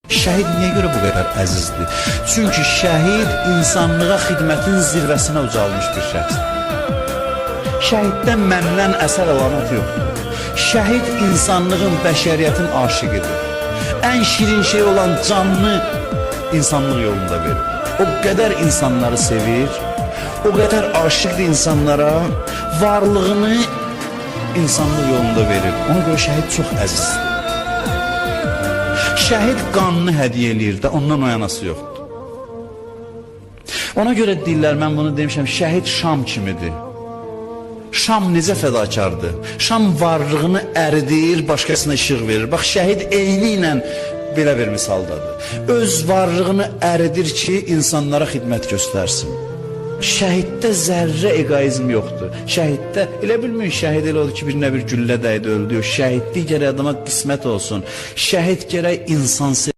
Şəhid niyə görə bu qədər əzizdir? Çünki şəhid insanlığa xidmətin zirvəsinə ucalmış bir şəxsdir. Şəhiddən məndən əsər əlamət yoxdur. Şəhid insanlığın, bəşəriyyətin aşiqidir. Ən şirin şey olan canını insanlıq yolunda verir. O qədər insanları sevir, o qədər aşiqdir insanlara, varlığını insanlıq yolunda verir. Ona görə şəhid çox əzizdir. Şəhid qanını hədiyyə eləyir də, ondan oyanası yoxdur. Ona görə deyirlər, mən bunu demişəm, şəhid şam kimidir. Şam necə fədakardır? Şam varlığını əridir, başqasına işıq verir. Bax, şəhid eyni ilə belə bir misaldadır. Öz varlığını əridir ki, insanlara xidmət göstərsin. Şəhiddə zərrə egoizm yoxdur. Şəhiddə, elə bilməyin, şəhid elə oldu ki, birinə bir güllə dəydi, öldü. Şəhidlik gərək adama qismət olsun. Şəhid gərək insan sevsin.